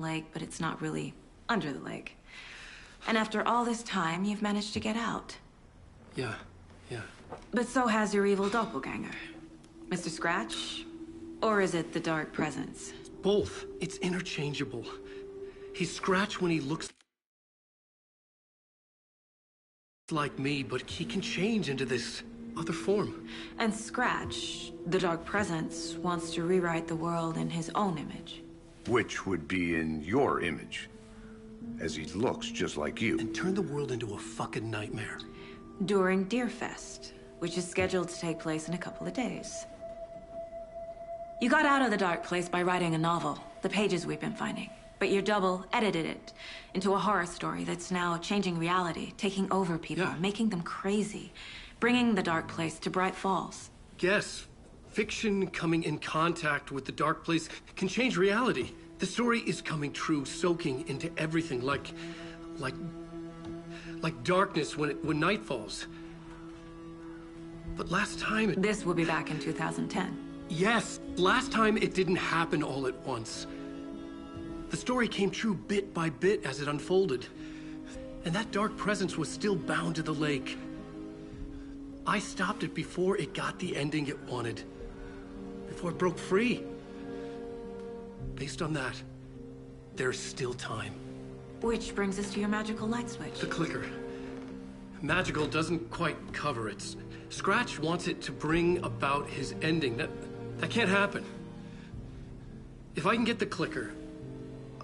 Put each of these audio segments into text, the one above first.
lake, but it's not really under the lake. And after all this time, you've managed to get out. Yeah. But so has your evil doppelganger. Mr. Scratch? Or is it the Dark Presence? Both. It's interchangeable. He's Scratch when he looks like me, but he can change into this other form. And Scratch, the Dark Presence, wants to rewrite the world in his own image. Which would be in your image, as he looks just like you. And turn the world into a fucking nightmare. During Deerfest, which is scheduled to take place in a couple of days. You got out of the dark place by writing a novel, The Pages We've Been Finding. But your double edited it into a horror story that's now changing reality, taking over people, making them crazy, bringing the dark place to Bright Falls. Yes, fiction coming in contact with the dark place can change reality. The story is coming true, soaking into everything like darkness when night falls. But last time This will be back in 2010. Yes, last time it didn't happen all at once. The story came true bit by bit as it unfolded. And that dark presence was still bound to the lake. I stopped it before it got the ending it wanted. Before it broke free. Based on that, there's still time. Which brings us to your magical light switch. The clicker. Magical doesn't quite cover it. Scratch wants it to bring about his ending. That can't happen. If I can get the clicker,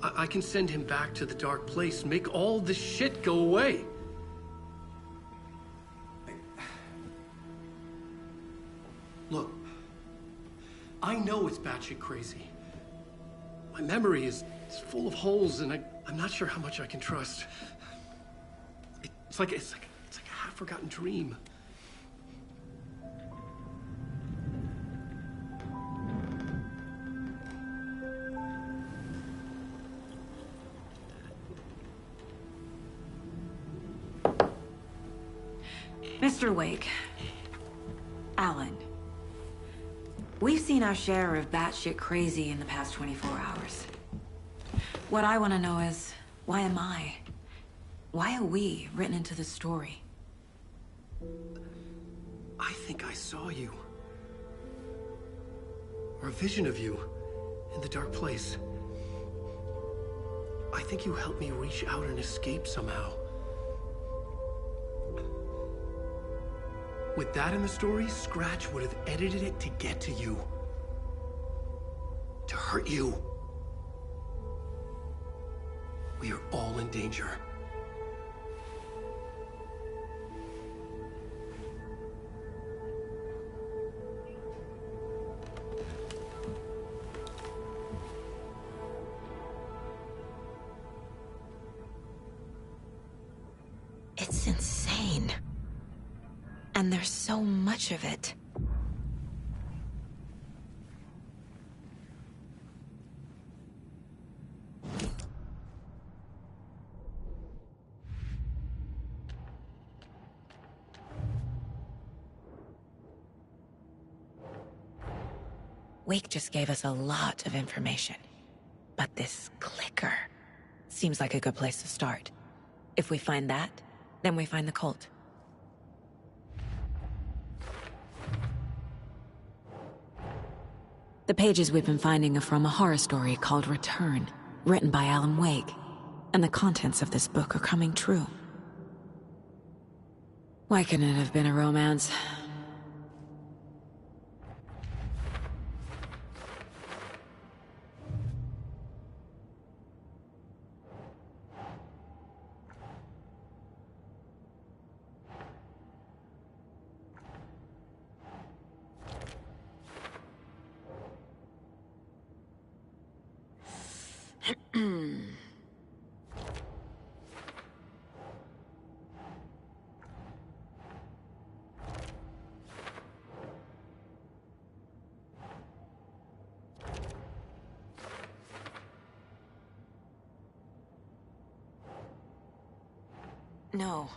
I can send him back to the dark place, make all this shit go away. Look, I know it's batshit crazy. My memory is full of holes, and I'm not sure how much I can trust. It's like a half-forgotten dream. Mr. Wake, Alan, we've seen our share of batshit crazy in the past 24 hours. What I want to know is, why am I? Why are we written into the story? I think I saw you. Or a vision of you in the dark place. I think you helped me reach out and escape somehow. With that in the story, Scratch would have edited it to get to you. To hurt you. We are all in danger. It's insane. And there's so much of it. Wake just gave us a lot of information. But this clicker seems like a good place to start. If we find that, then we find the cult. The pages we've been finding are from a horror story called Return, written by Alan Wake, and the contents of this book are coming true. Why couldn't it have been a romance? No.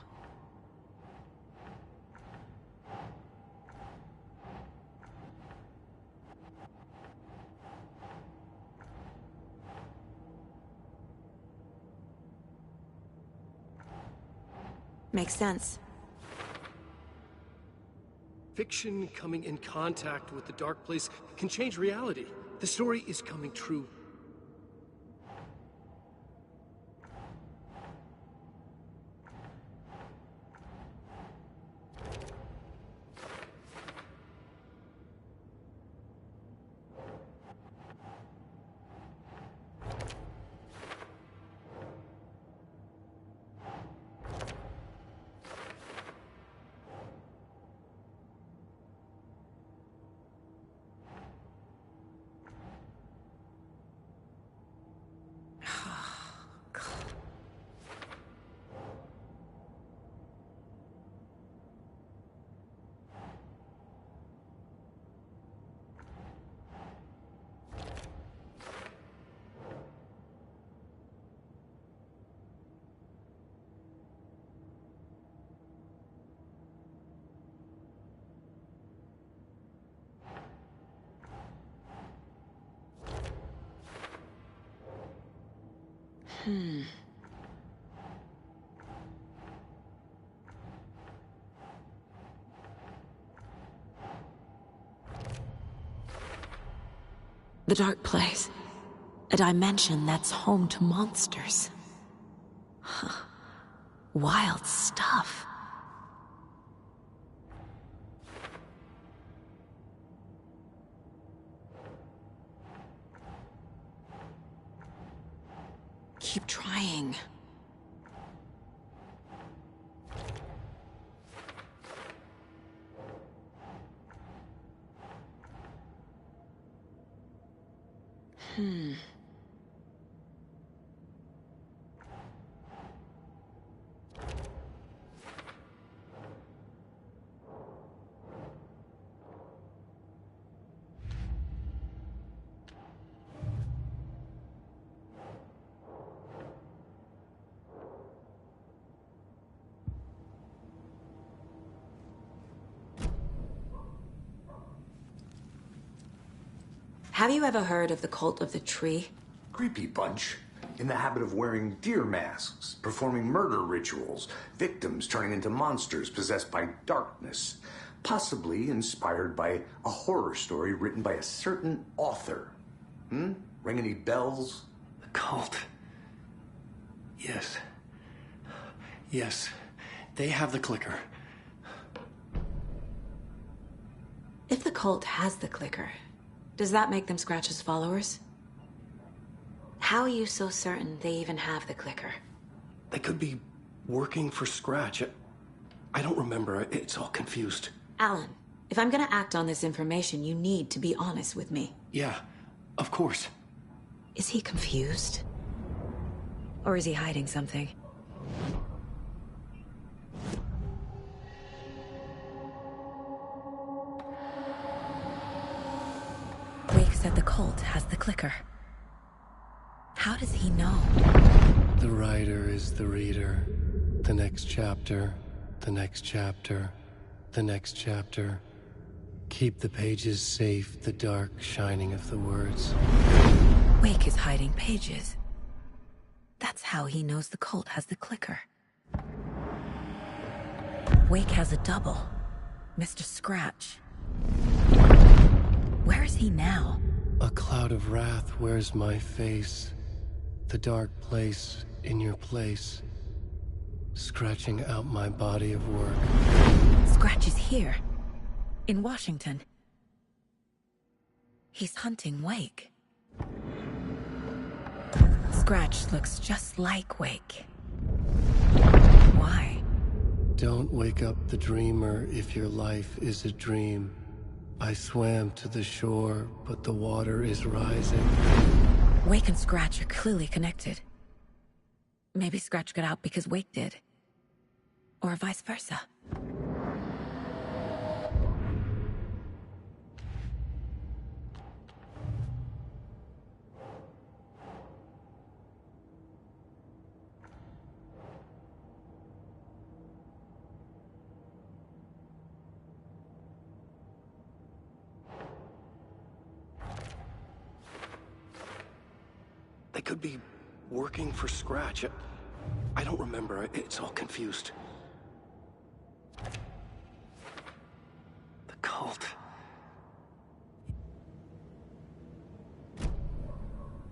Makes sense. Fiction coming in contact with the dark place can change reality. The story is coming true. The Dark Place. A dimension that's home to monsters. Huh. Wild stuff. Keep trying. Have you ever heard of the Cult of the Tree? Creepy bunch. In the habit of wearing deer masks, performing murder rituals, victims turning into monsters possessed by darkness, possibly inspired by a horror story written by a certain author. Ring any bells? The cult. Yes. Yes. They have the clicker. If the cult has the clicker, does that make them Scratch's followers? How are you so certain they even have the clicker? They could be working for Scratch. I don't remember. It's all confused. Alan, if I'm gonna act on this information, you need to be honest with me. Yeah, of course. Is he confused? Or is he hiding something? Wake said the cult has the clicker. How does he know? The writer is the reader. The next chapter, the next chapter, the next chapter. Keep the pages safe, the dark shining of the words. Wake is hiding pages. That's how he knows the cult has the clicker. Wake has a double. Mr. Scratch. Where is he now? A cloud of wrath wears my face. The dark place in your place. Scratching out my body of work. Scratch is here. In Washington. He's hunting Wake. Scratch looks just like Wake. Why? Don't wake up the dreamer if your life is a dream. I swam to the shore, but the water is rising. Wake and Scratch are clearly connected. Maybe Scratch got out because Wake did. Or vice versa. They could be working for Scratch. I don't remember. It's all confused. cult.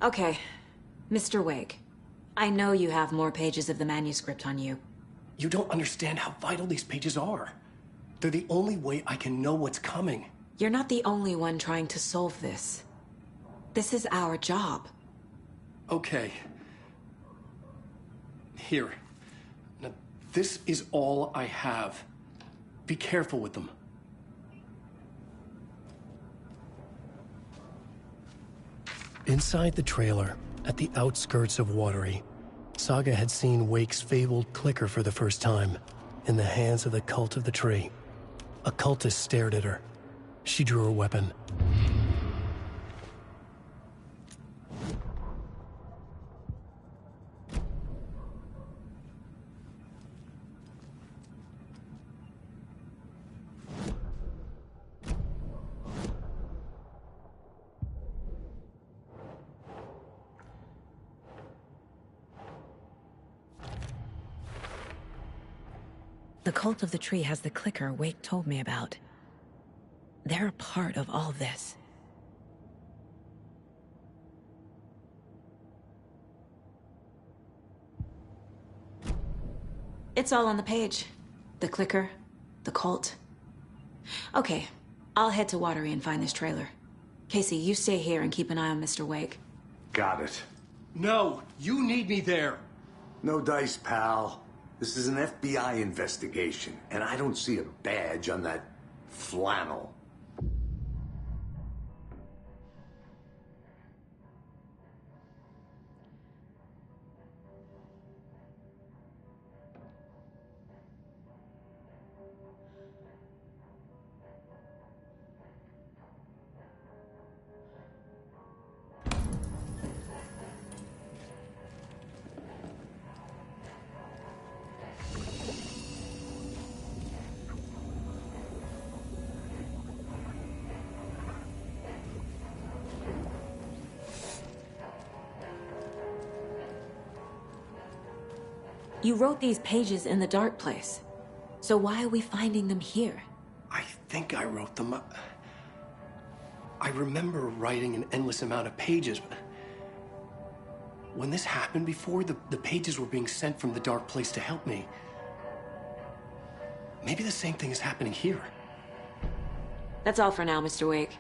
Okay, Mr. Wake. I know you have more pages of the manuscript on you. You don't understand how vital these pages are. They're the only way I can know what's coming. You're not the only one trying to solve this. This is our job. Okay. Here. Now, this is all I have. Be careful with them. Inside the trailer, at the outskirts of Watery, Saga had seen Wake's fabled clicker for the first time, in the hands of the Cult of the Tree. A cultist stared at her. She drew her weapon. The Cult of the Tree has the clicker Wake told me about. They're a part of all this. It's all on the page. The clicker, the cult. Okay, I'll head to Watery and find this trailer. Casey, you stay here and keep an eye on Mr. Wake. Got it. No, you need me there. No dice, pal. This is an FBI investigation, and I don't see a badge on that flannel. You wrote these pages in the dark place. So why are we finding them here? I think I wrote them. I remember writing an endless amount of pages, but when this happened before, the pages were being sent from the dark place to help me. Maybe the same thing is happening here. That's all for now, Mr. Wake.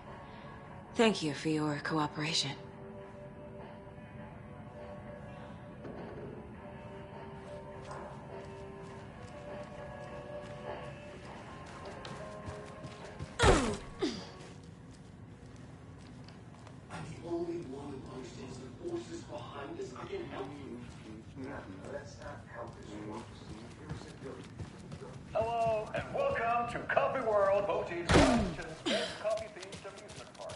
Thank you for your cooperation. Hello, and welcome to Coffee World, Washington's best coffee-themed amusement park.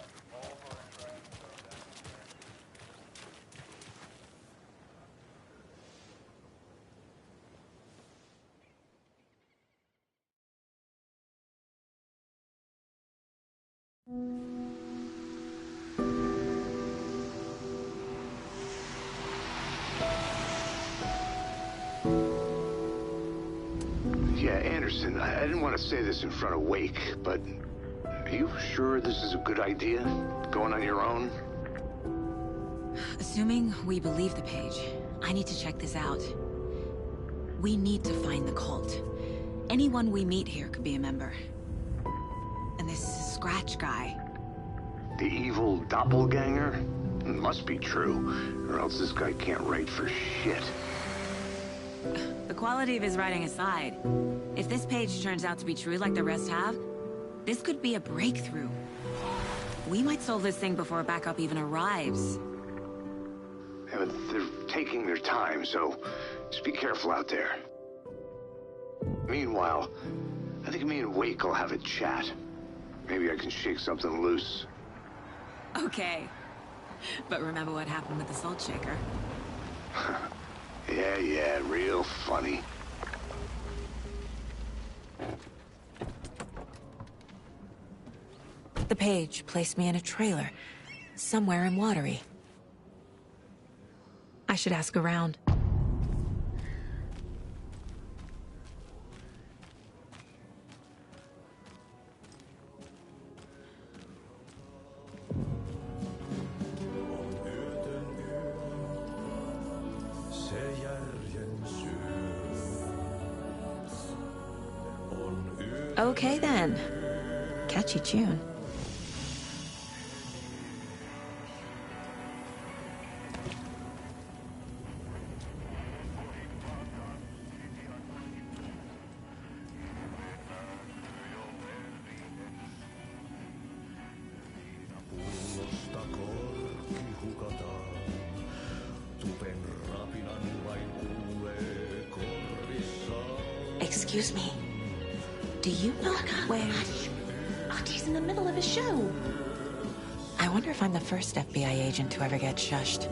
Yeah, Anderson, I didn't want to say this in front of Wake, but are you sure this is a good idea? Going on your own? Assuming we believe the page, I need to check this out. We need to find the cult. Anyone we meet here could be a member. And this Scratch guy. The evil doppelganger? Must be true, or else this guy can't write for shit. The quality of his writing aside, if this page turns out to be true like the rest have, this could be a breakthrough. We might solve this thing before backup even arrives. Yeah, but they're taking their time, so just be careful out there. Meanwhile, I think me and Wake will have a chat. Maybe I can shake something loose. Okay. But remember what happened with the Salt Shaker? Yeah, real funny. The page placed me in a trailer, somewhere in Watery. I should ask around. Okay then. Catchy tune. Excuse me. Do you know where... He's in the middle of a show. I wonder if I'm the first FBI agent to ever get shushed.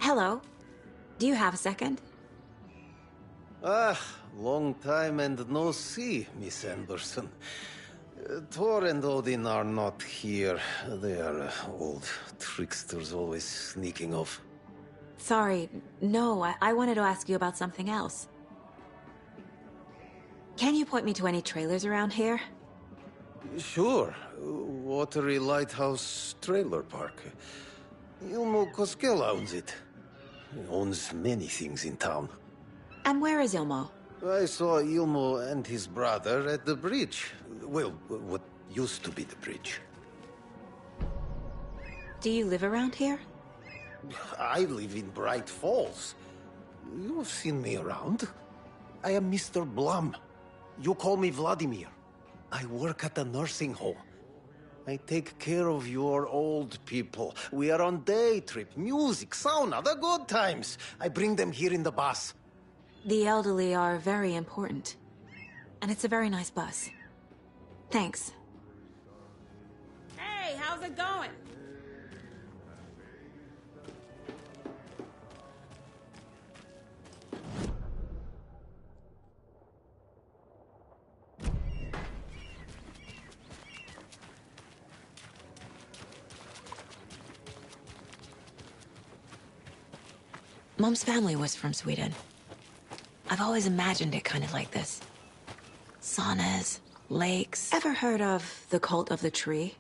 Hello. Do you have a second? Long time and no see, Miss Anderson. Thor and Odin are not here. They are old tricksters always sneaking off. Sorry. No, I wanted to ask you about something else. Can you point me to any trailers around here? Sure. Watery Lighthouse Trailer Park. Ilmo Koskela owns it. He owns many things in town. And where is Ilmo? I saw Ilmo and his brother at the bridge. Well, what used to be the bridge. Do you live around here? I live in Bright Falls. You've seen me around. I am Mr. Blum. You call me Vladimir. I work at a nursing home. I take care of your old people. We are on day trip, music, sauna, the good times. I bring them here in the bus. The elderly are very important. And it's a very nice bus. Thanks. Hey, how's it going? Mom's family was from Sweden. I've always imagined it kind of like this. Saunas, lakes. Ever heard of the Cult of the Tree?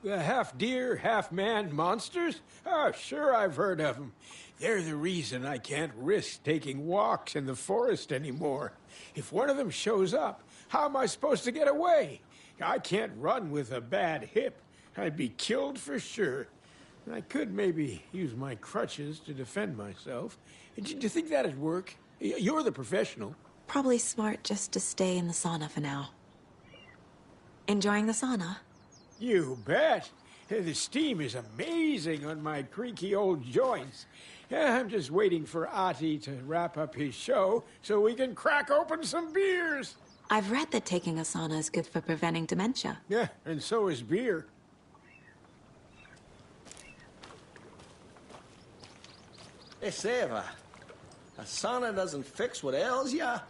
The half-deer, half-man monsters? Oh, sure I've heard of them. They're the reason I can't risk taking walks in the forest anymore. If one of them shows up, how am I supposed to get away? I can't run with a bad hip. I'd be killed for sure. I could maybe use my crutches to defend myself. Do you think that'd work? You're the professional. Probably smart just to stay in the sauna for now. Enjoying the sauna? You bet. The steam is amazing on my creaky old joints. I'm just waiting for Ati to wrap up his show so we can crack open some beers. I've read that taking a sauna is good for preventing dementia. Yeah, and so is beer. Hey, Seva, a sauna doesn't fix what ails ya?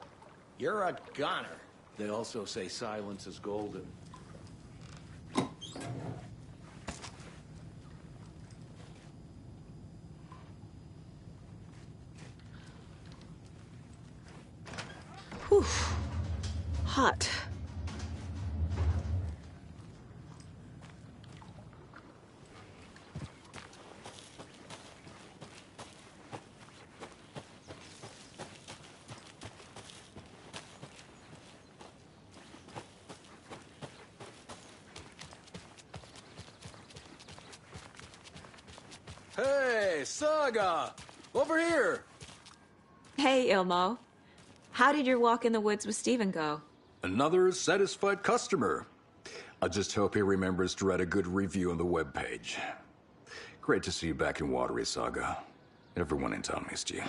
You're a goner. They also say silence is golden. Whew. Hot. Hey, Saga! Over here! Hey, Ilmo. How did your walk in the woods with Steven go? Another satisfied customer. I just hope he remembers to write a good review on the webpage. Great to see you back in Watery, Saga. Everyone in town missed you.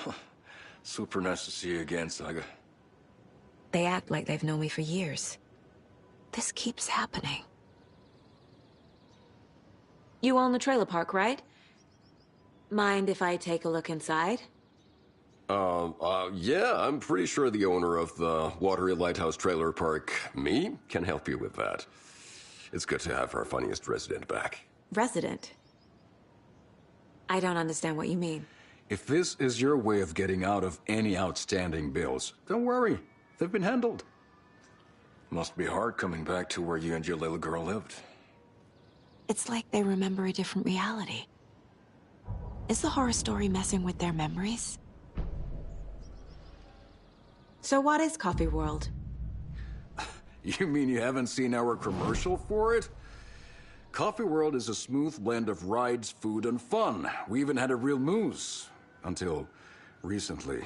Super nice to see you again, Saga. They act like they've known me for years. This keeps happening. You own the trailer park, right? Mind if I take a look inside? Yeah, I'm pretty sure the owner of the Watery Lighthouse Trailer Park, me, can help you with that. It's good to have our funniest resident back. resident. I don't understand what you mean. If this is your way of getting out of any outstanding bills, don't worry. They've been handled. Must be hard coming back to where you and your little girl lived. It's like they remember a different reality. Is the horror story messing with their memories? So what is Coffee World? You mean you haven't seen our commercial for it? Coffee World is a smooth blend of rides, food, and fun. We even had a real moose. Until recently.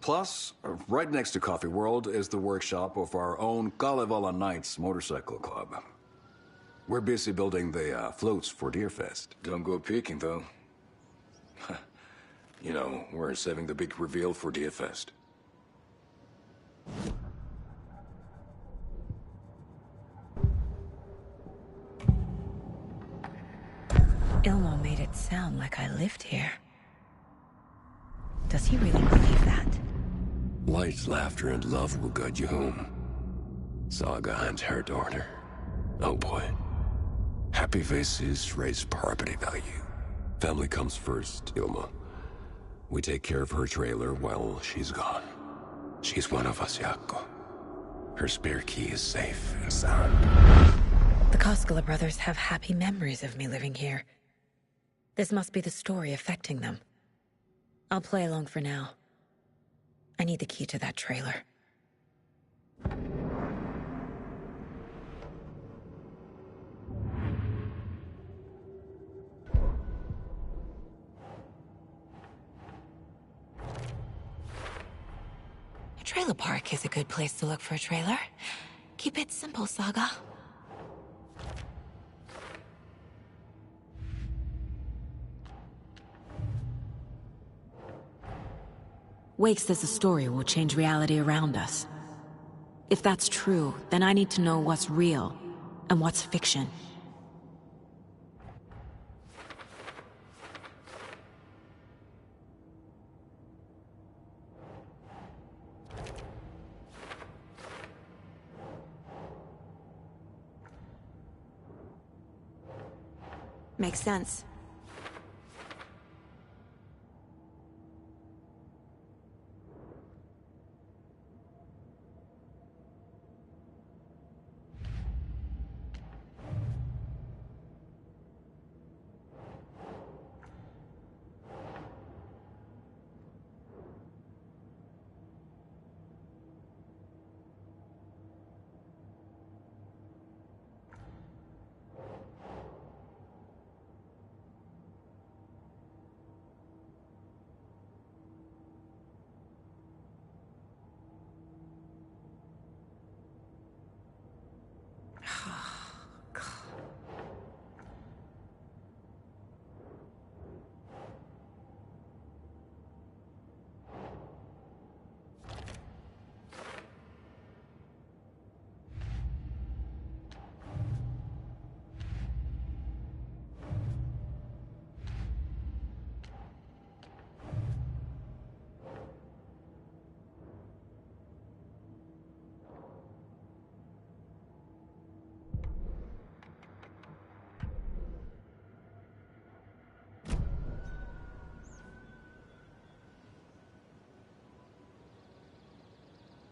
Plus, right next to Coffee World is the workshop of our own Kalevala Knights Motorcycle Club. We're busy building the floats for Deerfest. Don't go peeking, though. You know, we're saving the big reveal for Deerfest. Ilmo made it sound like I lived here. Does he really believe that? Light, laughter, and love will guide you home. Saga and her daughter. Oh boy. Happy faces raise property value. Family comes first, Ilma. We take care of her trailer while she's gone. She's one of us, Jaakko. Her spare key is safe and sound. The Koskela brothers have happy memories of me living here. This must be the story affecting them. I'll play along for now. I need the key to that trailer. A trailer park is a good place to look for a trailer. Keep it simple, Saga. Wake says the story will change reality around us. If that's true, then I need to know what's real and what's fiction. Makes sense.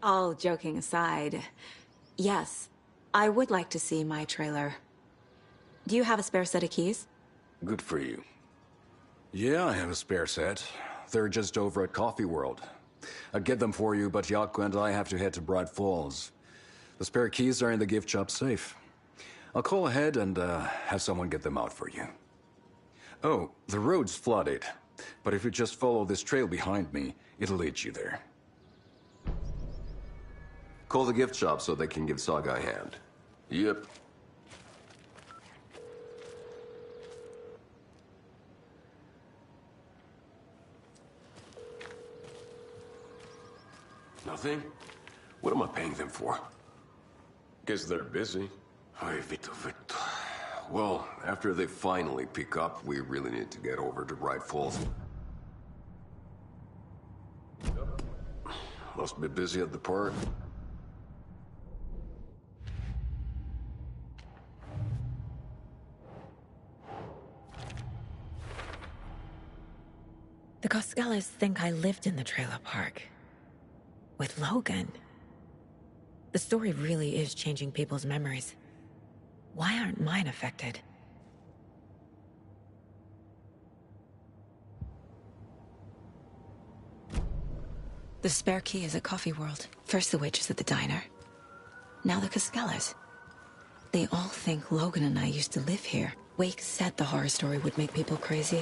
All joking aside, yes, I would like to see my trailer. Do you have a spare set of keys? Good for you. Yeah, I have a spare set. They're just over at Coffee World. I'd get them for you, but Jaakko and I have to head to Bright Falls. The spare keys are in the gift shop safe. I'll call ahead and have someone get them out for you. Oh, the road's flooded, but if you just follow this trail behind me, it'll lead you there. Call the gift shop so they can give Saga a hand. Yep. Nothing? What am I paying them for? Guess they're busy. Ay, Vito. Well, after they finally pick up, we really need to get over to Bright Falls. Must be busy at the park. Costellas think I lived in the trailer park. With Logan. The story really is changing people's memories. Why aren't mine affected? The spare key is at Coffee World. First the waitress at the diner. Now the Costellas. They all think Logan and I used to live here. Wake said the horror story would make people crazy.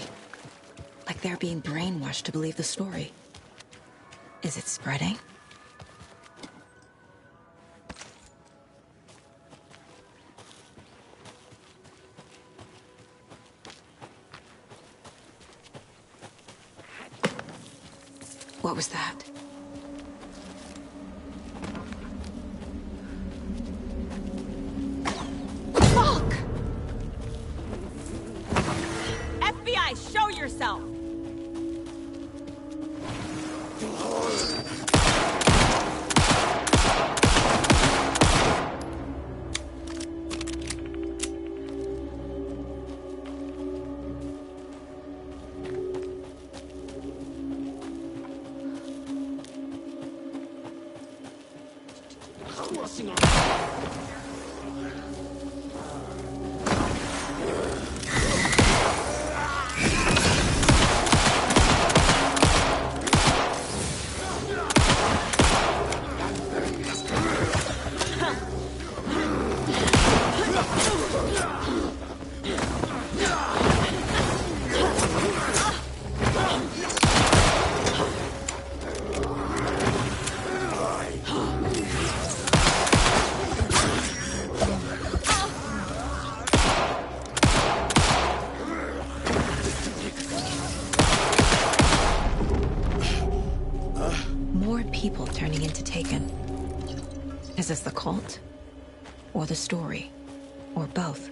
Like they're being brainwashed to believe the story. Is it spreading? What was that? Fuck! FBI, show yourself! People turning into Taken. Is this the cult? Or the story? Or both?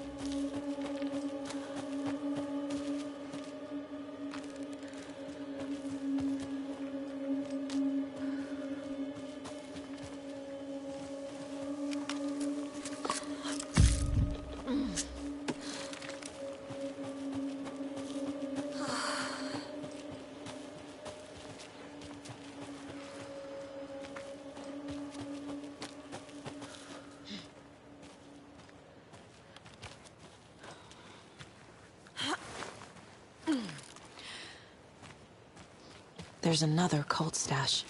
There's another cult stash.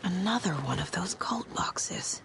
Another one of those cult boxes.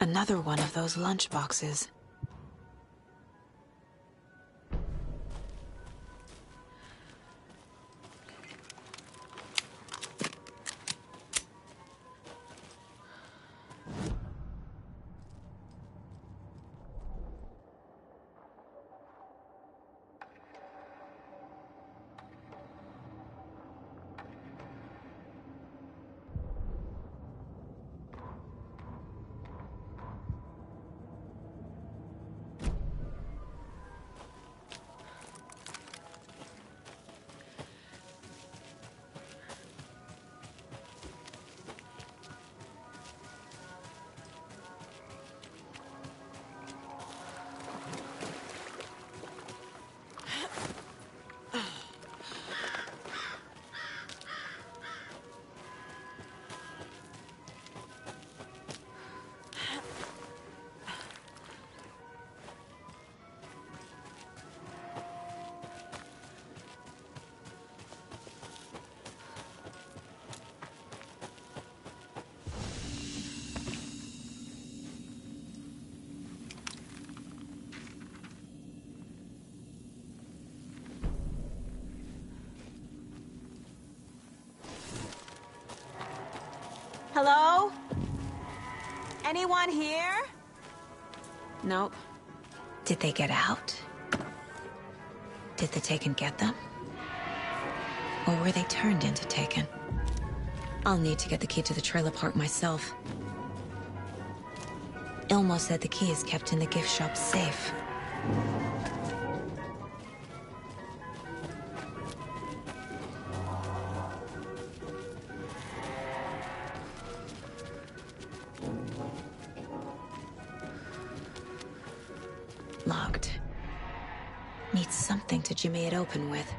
Another one of those lunchboxes. Hello? Anyone here? Nope. Did they get out? Did the Taken get them? Or were they turned into Taken? I'll need to get the key to the trailer park myself. Ilmo said the key is kept in the gift shop safe. Locked. Needs something to jimmy it open with.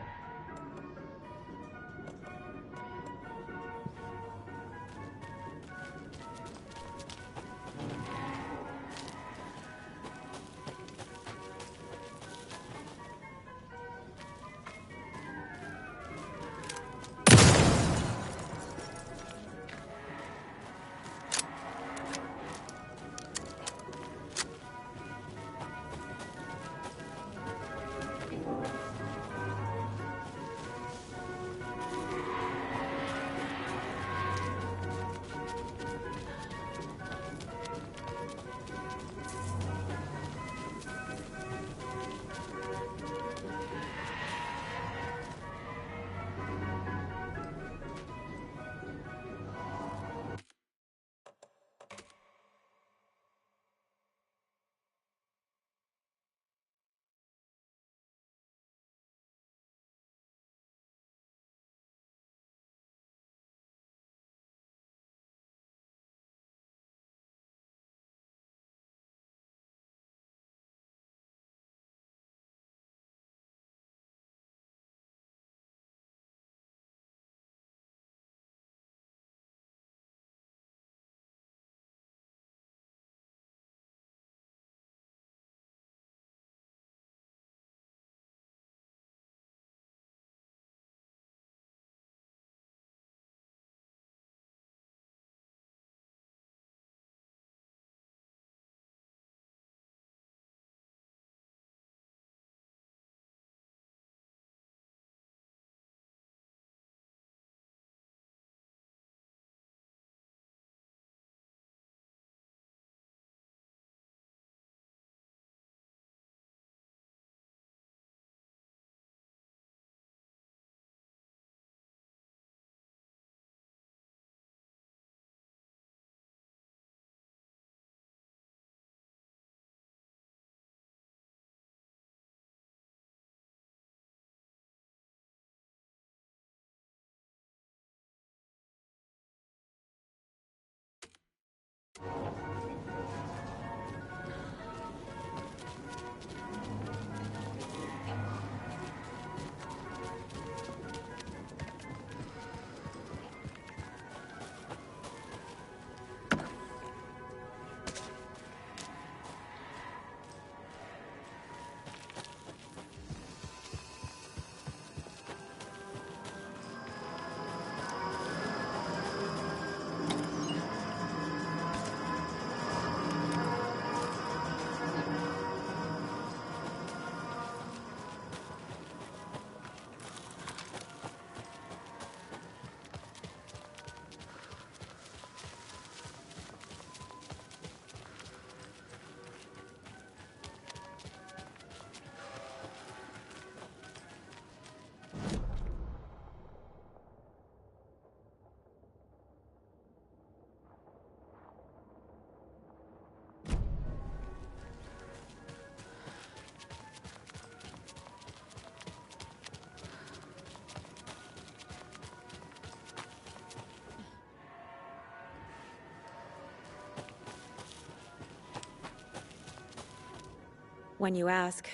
When you ask,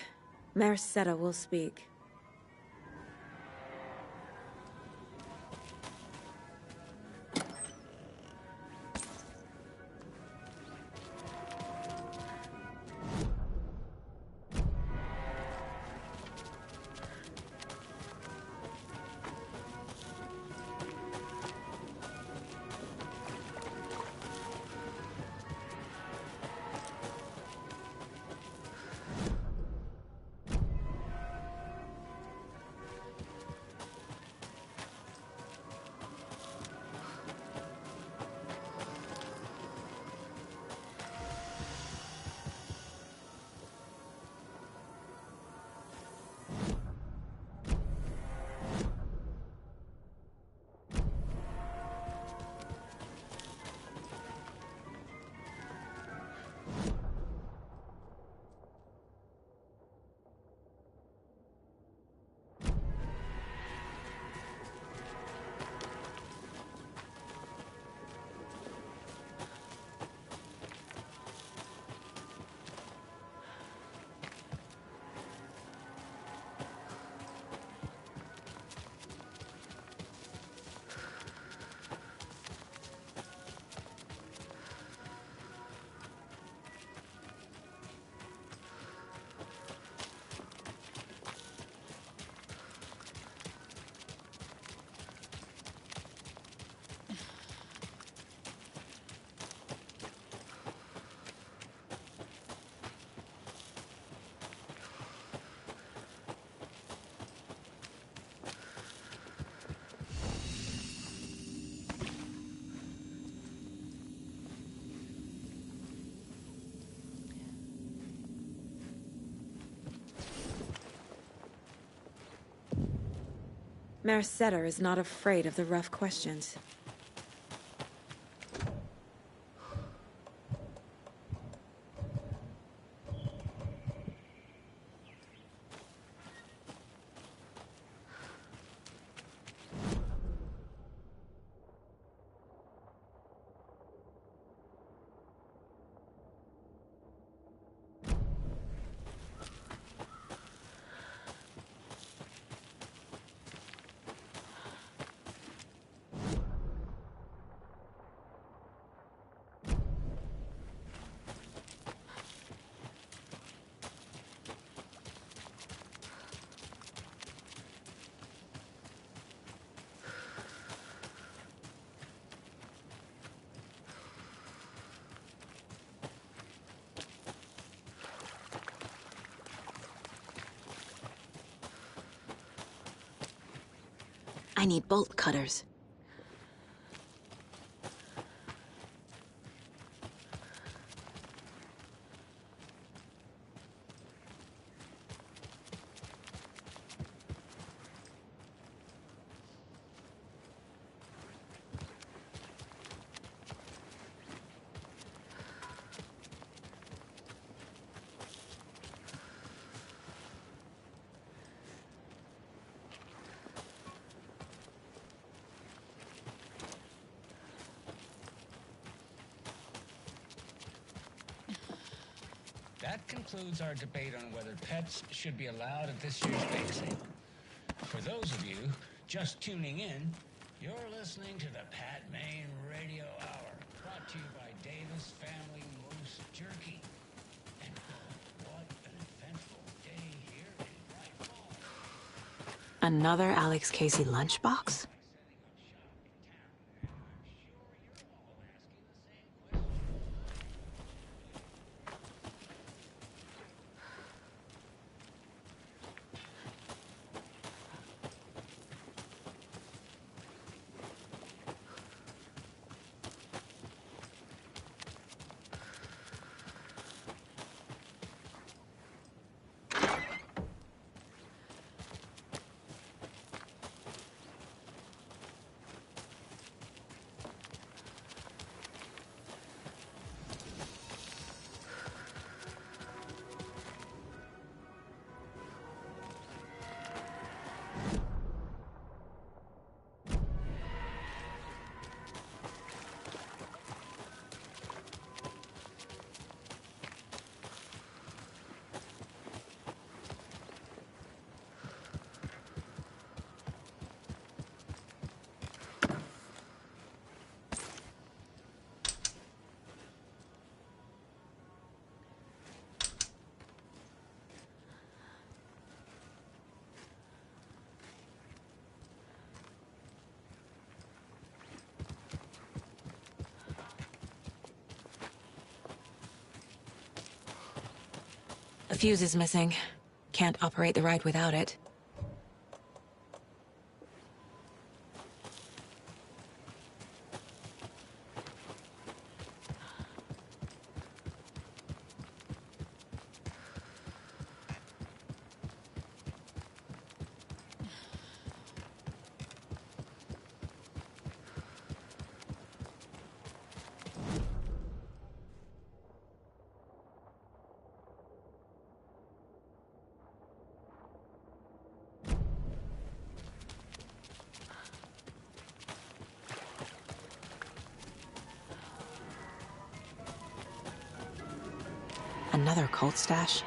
Mayor Seta will speak. Mayor Seta is not afraid of the rough questions. I need bolt cutters. That concludes our debate on whether pets should be allowed at this year's bake sale. For those of you just tuning in, you're listening to the Pat Maine Radio Hour, brought to you by Davis Family Moose Jerky. And what an eventful day here in Bright Falls. Another Alex Casey lunchbox? fuse is missing. Can't operate the ride without it. Another cult stash?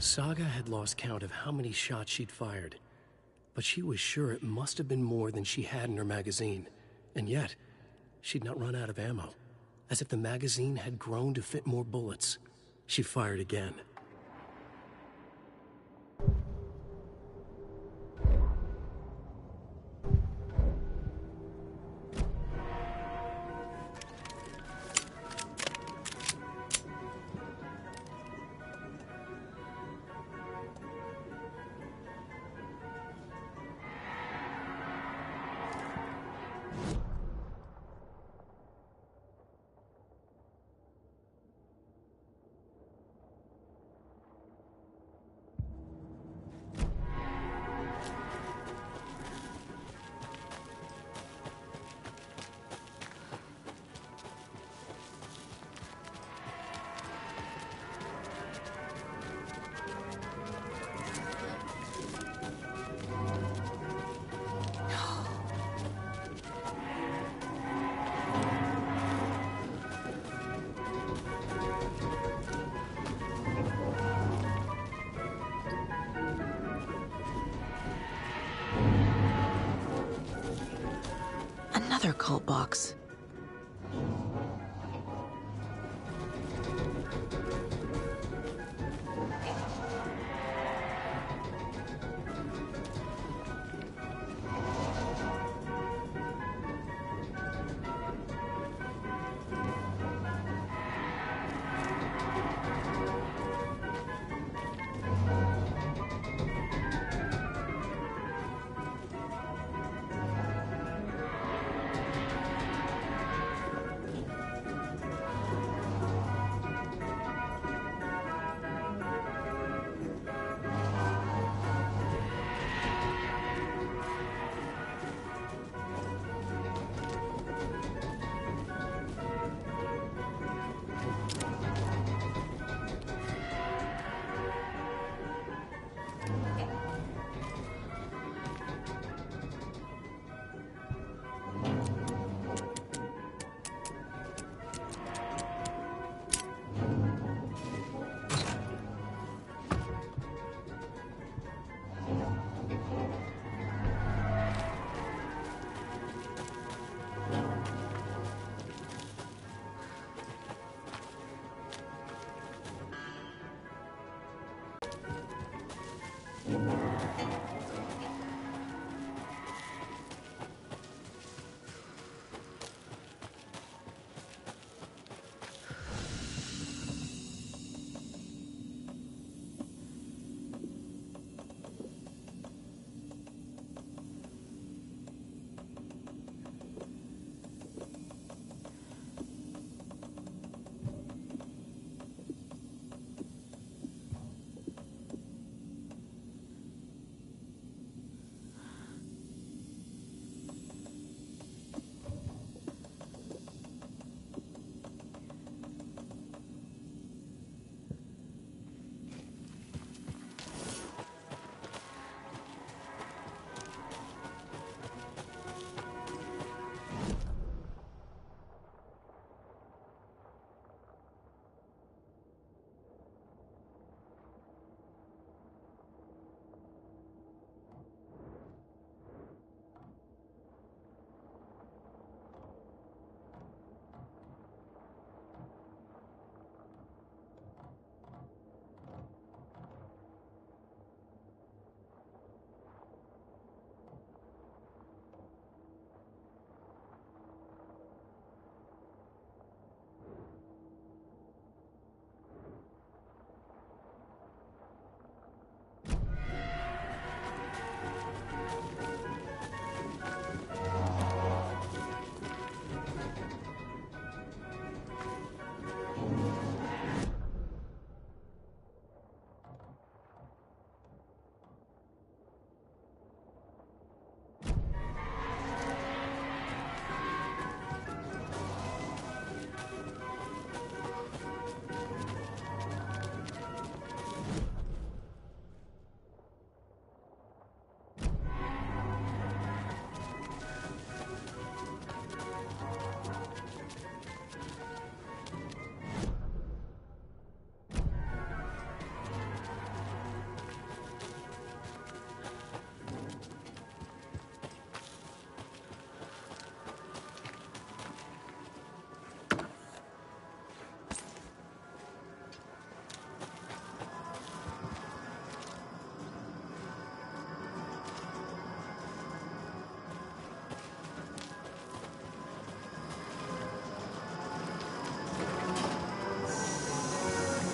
Saga had lost count of how many shots she'd fired, but she was sure it must have been more than she had in her magazine. And yet, she'd not run out of ammo. As if the magazine had grown to fit more bullets. She fired again. Another cult box.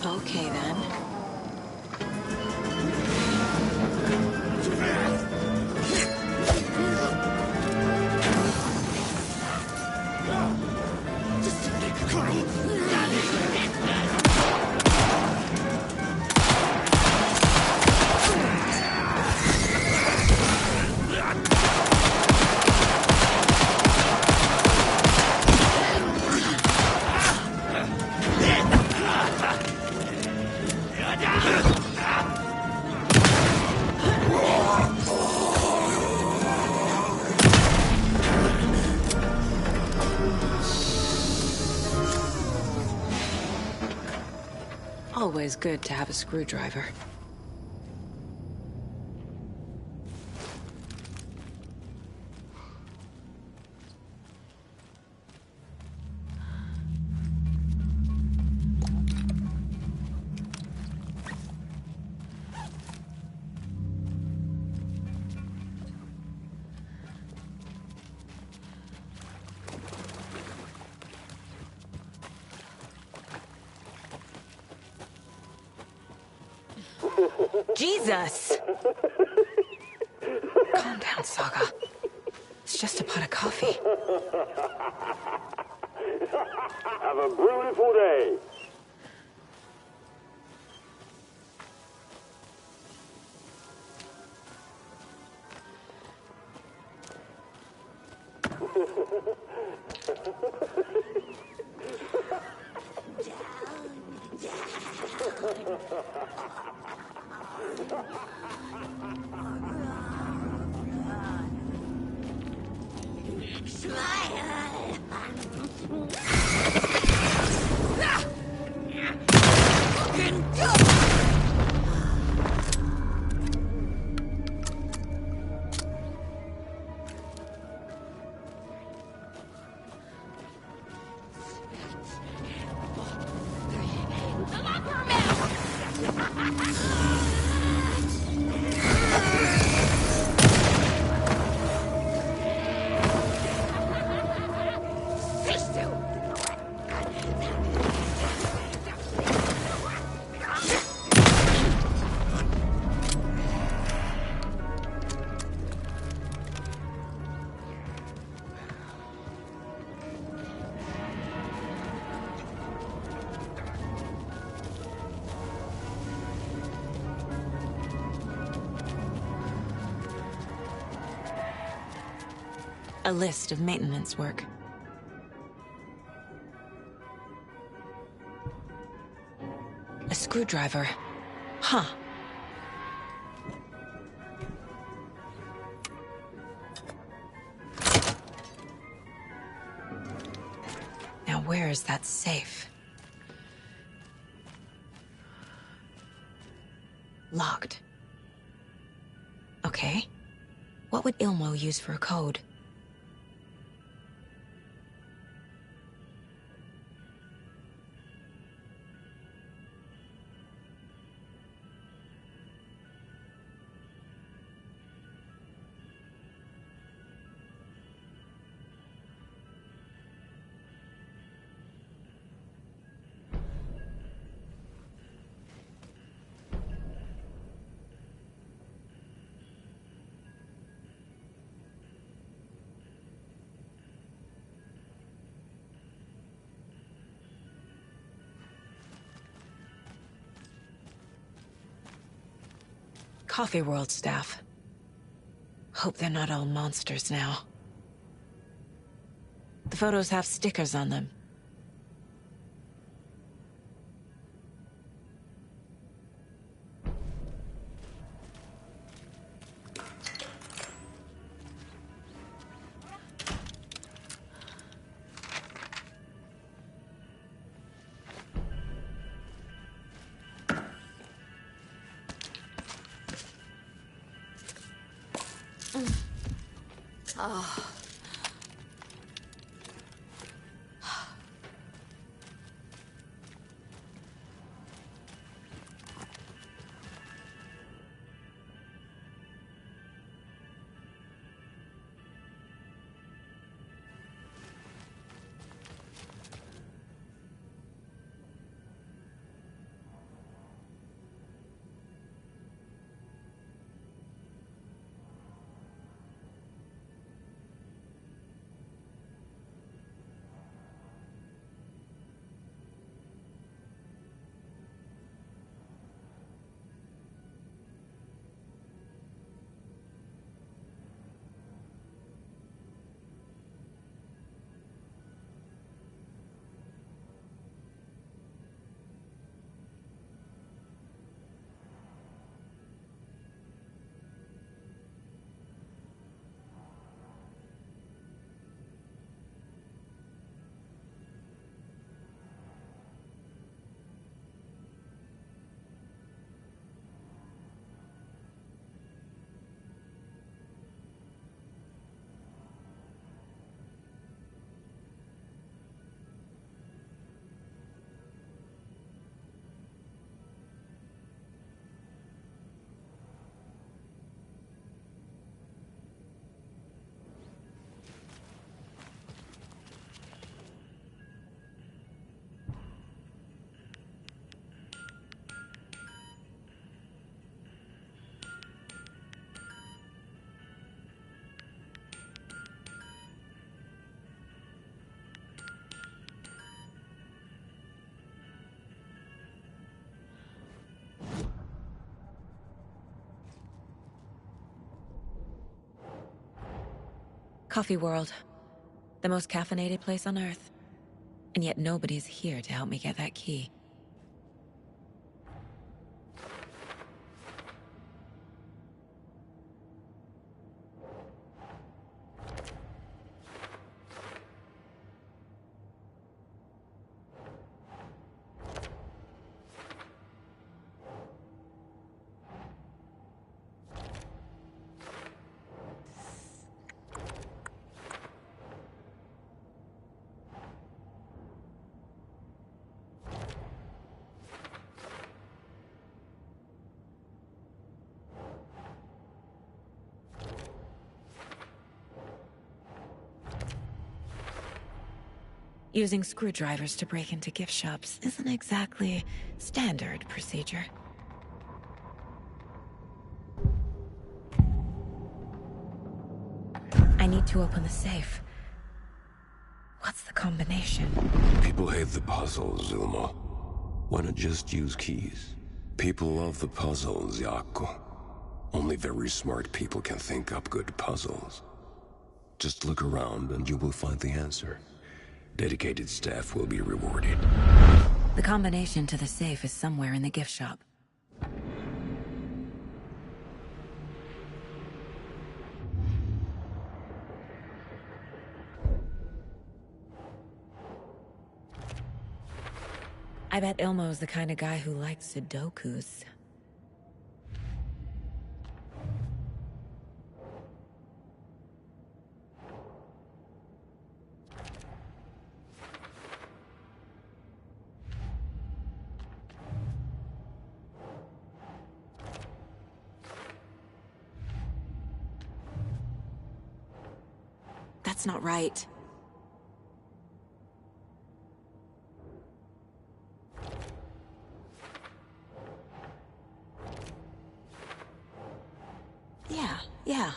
Okay, then. Always good to have a screwdriver. Jesus! Calm down, Saga. It's just a pot of coffee. Have a beautiful day. A list of maintenance work. A screwdriver. Huh. Now where is that safe? Locked. Okay. What would Ilmo use for a code? Coffee World staff. Hope they're not all monsters now. The photos have stickers on them. Oh. Coffee World. The most caffeinated place on Earth. And yet nobody's here to help me get that key. Using screwdrivers to break into gift shops isn't exactly standard procedure. I need to open the safe. What's the combination? People hate the puzzles, Ilmo. Why not just use keys? People love the puzzles, Jaakko. Only very smart people can think up good puzzles. Just look around and you will find the answer. Dedicated staff will be rewarded. The combination to the safe is somewhere in the gift shop. I bet Ilmo's the kind of guy who likes Sudokus. That's not right. Yeah.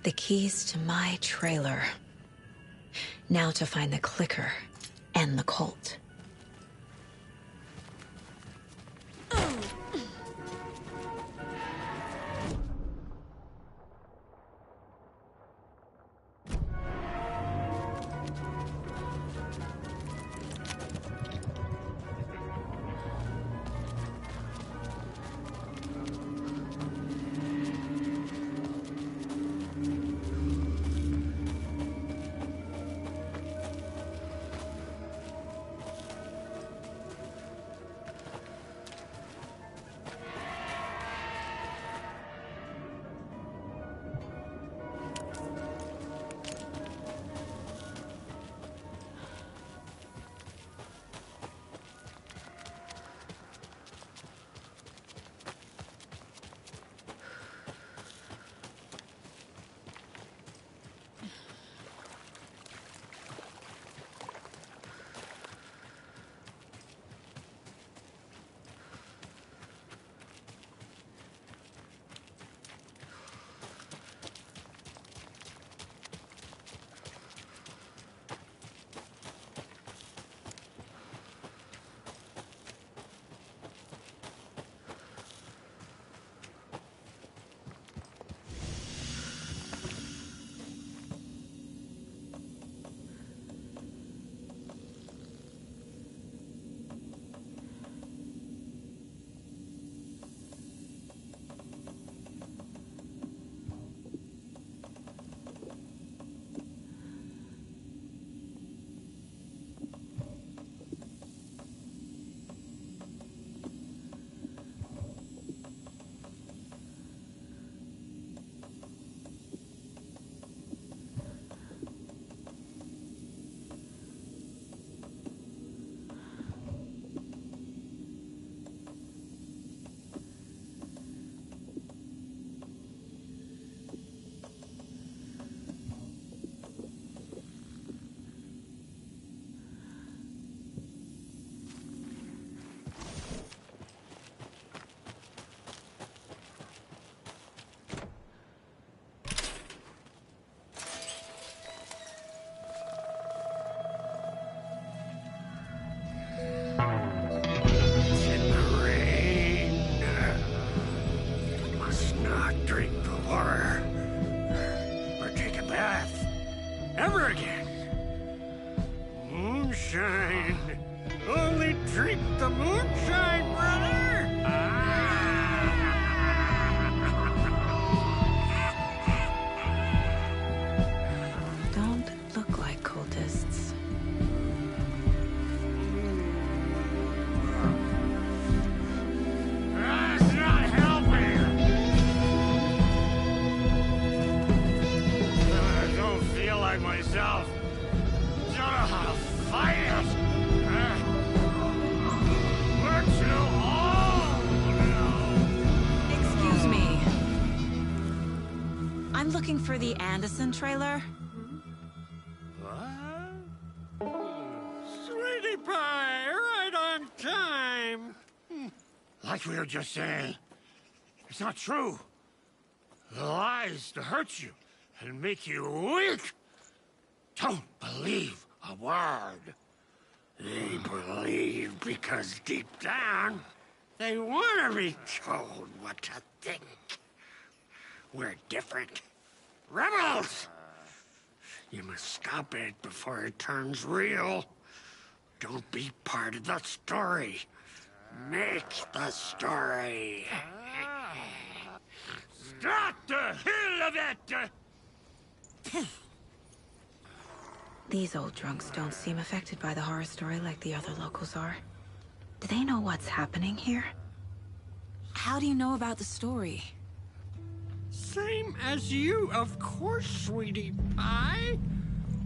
The keys to my trailer. Now to find the clicker and the Colt. Looking for the Anderson trailer? What? Sweetie pie, right on time. Like we were just saying, it's not true. The lies to hurt you and make you weak. Don't believe a word. They believe because deep down, they want to be told what to think. We're different. Rebels! You must stop it before it turns real. Don't be part of the story. Make the story. Stop the hell of it! These old drunks don't seem affected by the horror story like the other locals are. Do they know what's happening here? How do you know about the story? Same as you, of course, sweetie pie.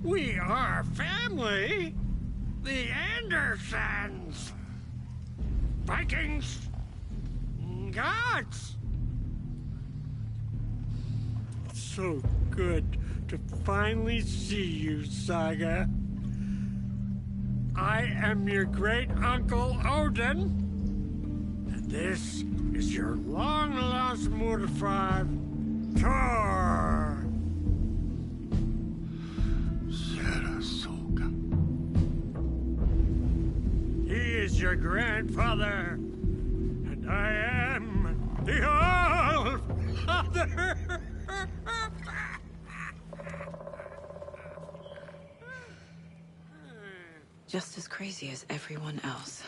We are family. The Andersons. Vikings. Gods. So good to finally see you, Saga. I am your great-uncle Odin. And this is your long-lost Murfar, Thor. was your grandfather, and I am the All-Father. Just as crazy as everyone else.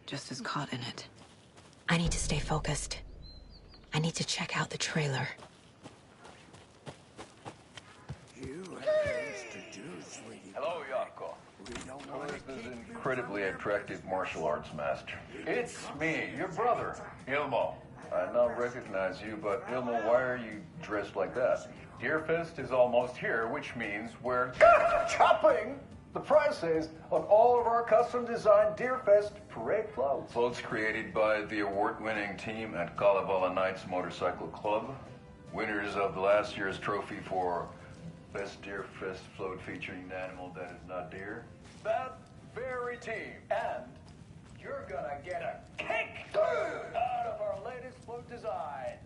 Just as caught in it. I need to stay focused. I need to check out the trailer. Hello, Yako. Who is this incredibly attractive martial arts master? It's me, your brother, Ilmo. I now recognize you, but Ilmo, why are you dressed like that? Deerfest is almost here, which means we're chopping the prices on all of our custom-designed Deerfest parade floats. Floats created by the award-winning team at Kalevala Knights Motorcycle Club. Winners of the last year's trophy for Best Deerfest float featuring an animal that is not deer. That very team. And you're gonna get a kick out of our latest float designs.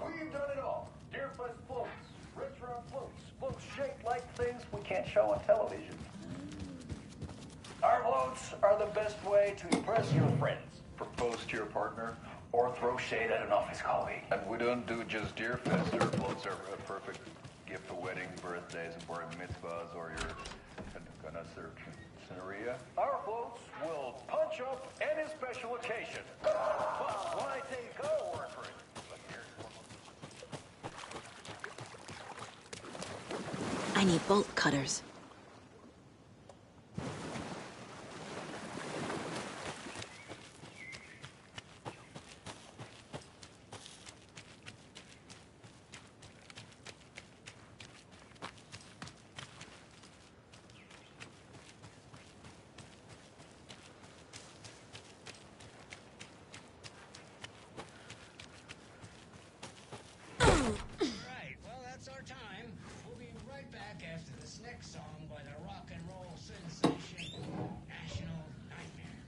We've done it all. Deerfest floats, retro floats, floats shaped like things we can't show on television. Our floats are the best way to impress your friends, propose to your partner, or throw shade at an office colleague. And we don't do just Deerfest. Our floats are a perfect gift for weddings, birthdays, and bar mitzvahs, or your scenario. Our floats will punch up any special occasion. But when I take our word for it, I need bolt cutters. Song by the rock and roll sensation National Nightmare.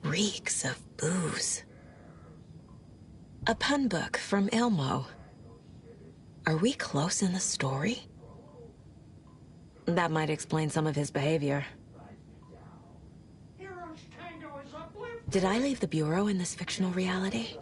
Reeks of booze. A pun book from Ilmo. Are we close in the story? That might explain some of his behavior. Did I leave the Bureau in this fictional reality?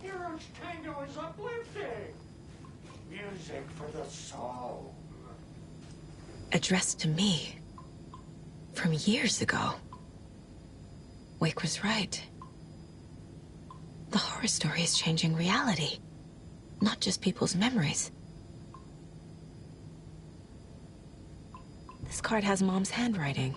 Hero's Tango is uplifting! Music for the soul. Addressed to me. From years ago. Wake was right. The horror story is changing reality. Not just people's memories. This card has Mom's handwriting.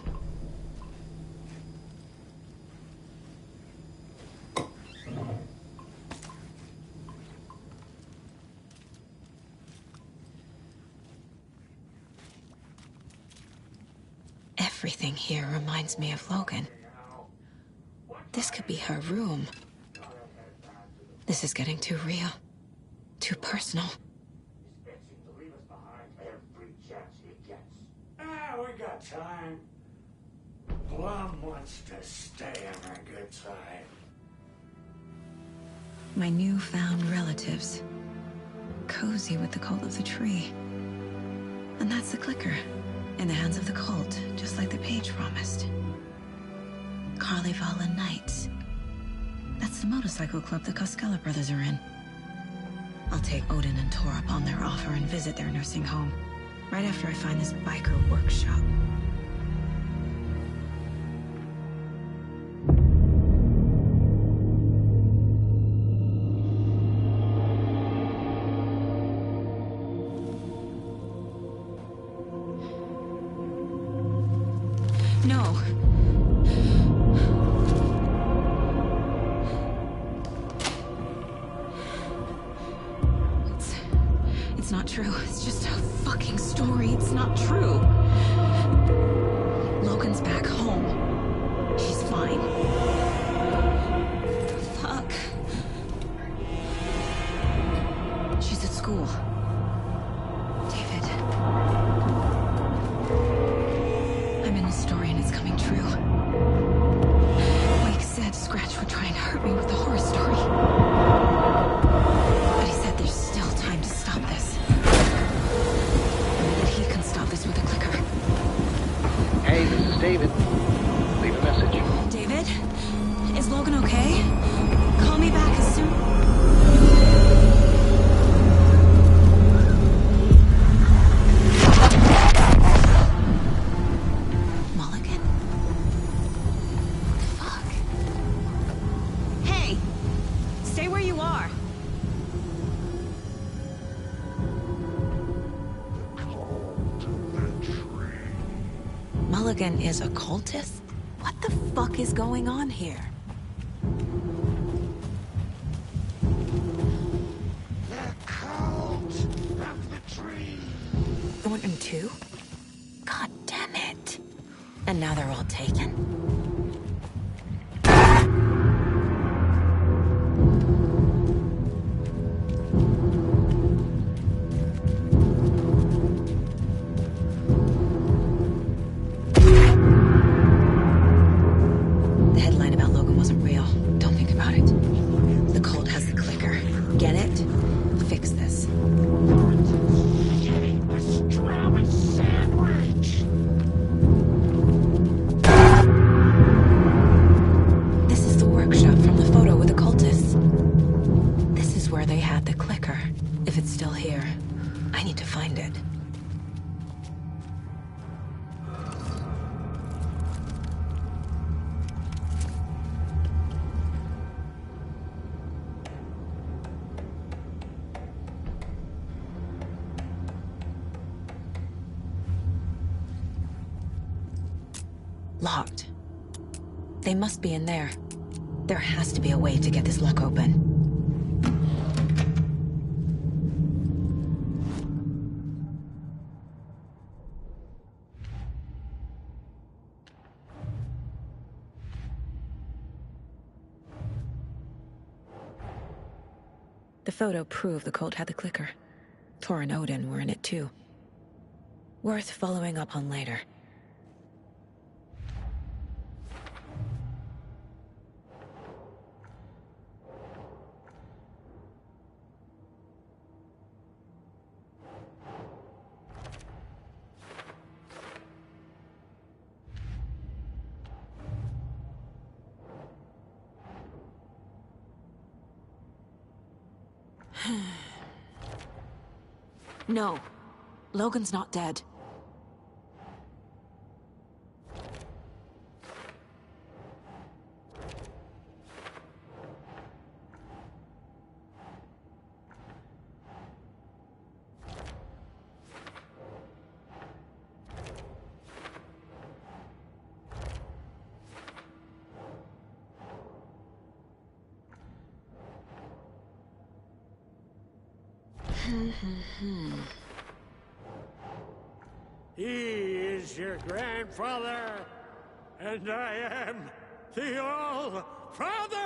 Everything here reminds me of Logan. This could be her room. This is getting too real. Too personal. We got time. Blum wants to stay on our good side. My newfound relatives. Cozy with the cult of the tree. And that's the clicker. In the hands of the cult, just like the page promised. Carlyvala Knights. That's the motorcycle club the Koskela brothers are in. I'll take Odin and Tor up on their offer and visit their nursing home. Right after I find this biker workshop. No. It's not true. It's just a fucking story. It's not true. Logan's back home. She's fine. Fuck. She's at school. David. I'm in a story and it's coming true. Wake said Scratch would try and hurt me with the horror story. But he said there's still time to stop this. That he can stop this with a clicker. Hey, this is David. Leave a message. David? Is Logan okay? Call me back as soon... Mulligan? Fuck. Hey! Stay where you are. Mulligan is a cultist? What the fuck is going on here? The cult of the tree. Thornton too? God damn it. And now they're all taken? The headline about Logan wasn't real. Don't think about it. The cult has the clicker. Get it? Fix this. Getting the strawberry sandwich. This is the workshop from the photo with the cultists. This is where they had the clicker. If it's still here, I need to find it. Locked. They must be in there. There has to be a way to get this lock open. The photo proved the cult had the clicker. Tor and Odin were in it too. Worth following up on later. No. Logan's not dead. He is your grandfather, and I am the All-Father!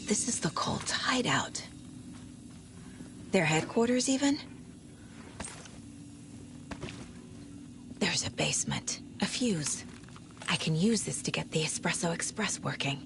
This is the cult hideout. Their headquarters, even? There's a basement, a fuse. I can use this to get the Espresso Express working.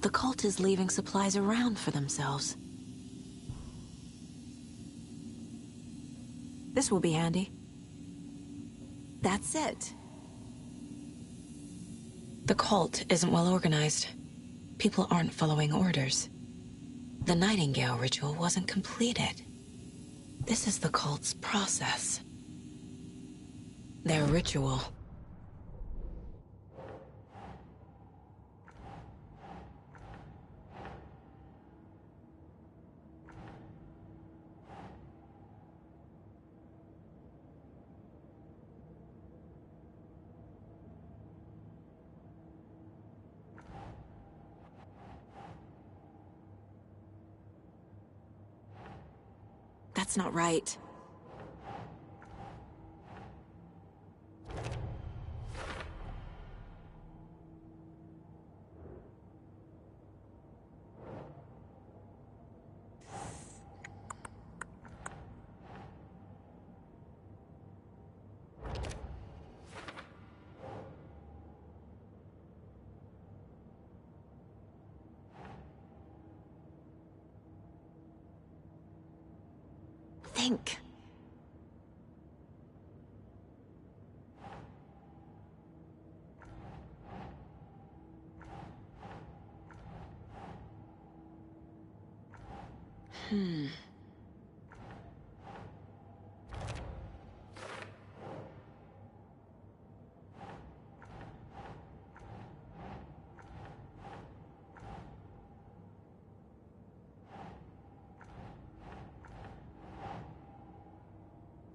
The cult is leaving supplies around for themselves. This will be handy. That's it. The cult isn't well organized. People aren't following orders. The Nightingale ritual wasn't completed. This is the cult's process. Their ritual. That's not right. Think.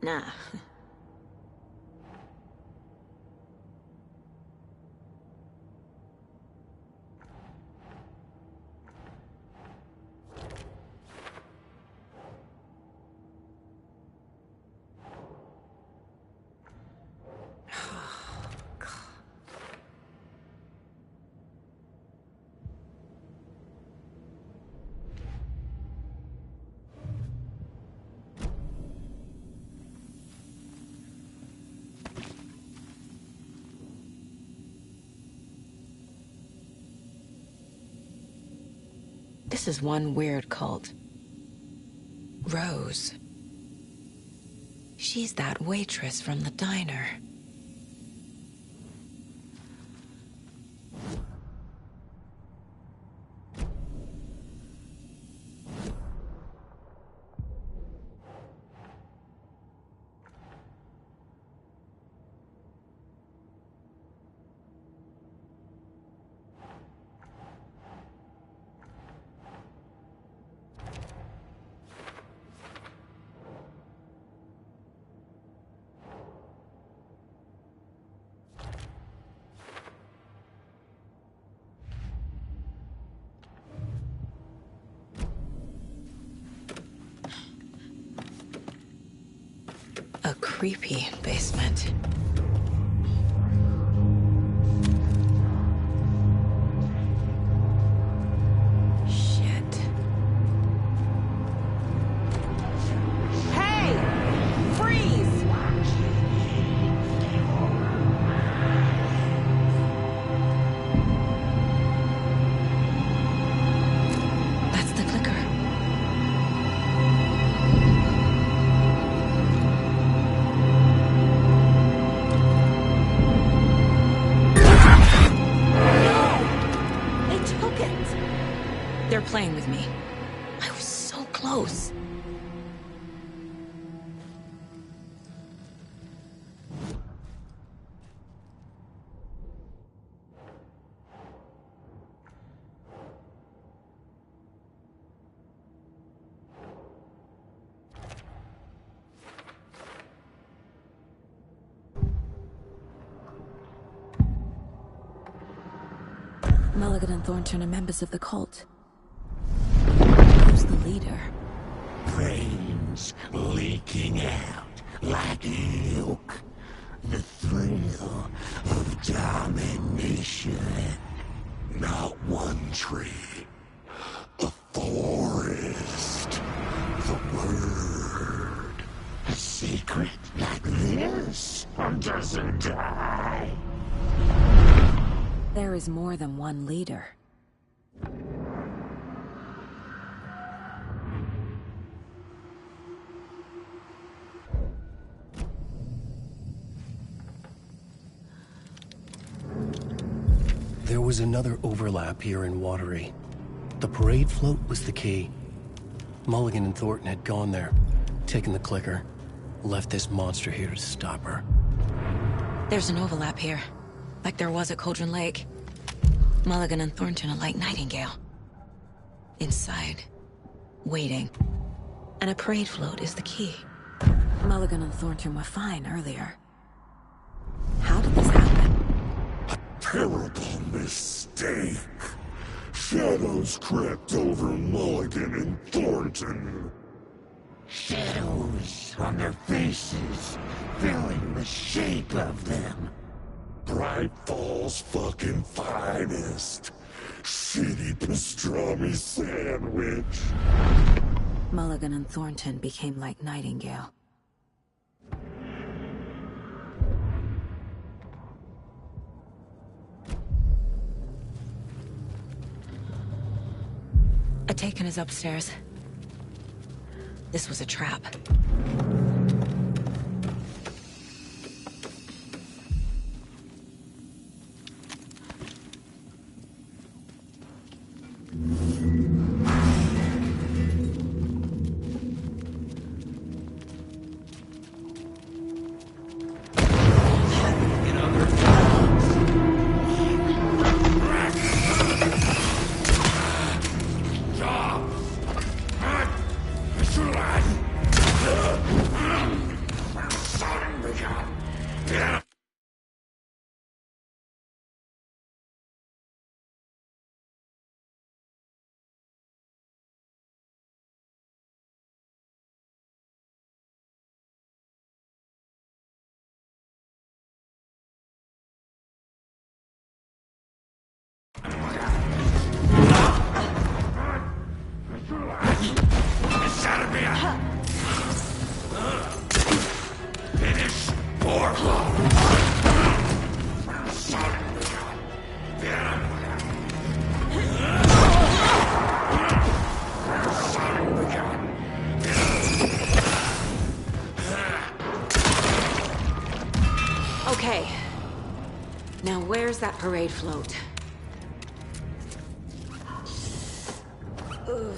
Nah. This is one weird cult. Rose. She's that waitress from the diner. A creepy basement. Shit. Hey! Freeze! That's the clicker. playing with me. I was so close. Mulligan and Thornton are members of the cult. Who's the leader? Brains leaking out like milk. The thrill of domination. Not one tree. A forest. The word. A secret like this doesn't die. There is more than one leader. There was another overlap here in Watery. The parade float was the key. Mulligan and Thornton had gone there, taken the clicker, left this monster here to stop her. There's an overlap here, like there was at Cauldron Lake. Mulligan and Thornton are like Nightingale. Inside, waiting. And a parade float is the key. Mulligan and Thornton were fine earlier. How did this happen? Terrible mistake. Shadows crept over Mulligan and Thornton. Shadows on their faces, filling the shape of them. Bright Falls fucking finest. Shitty pastrami sandwich. Mulligan and Thornton became like Nightingale. Ataken is upstairs. This was a trap. Okay. Now where's that parade float? Ugh.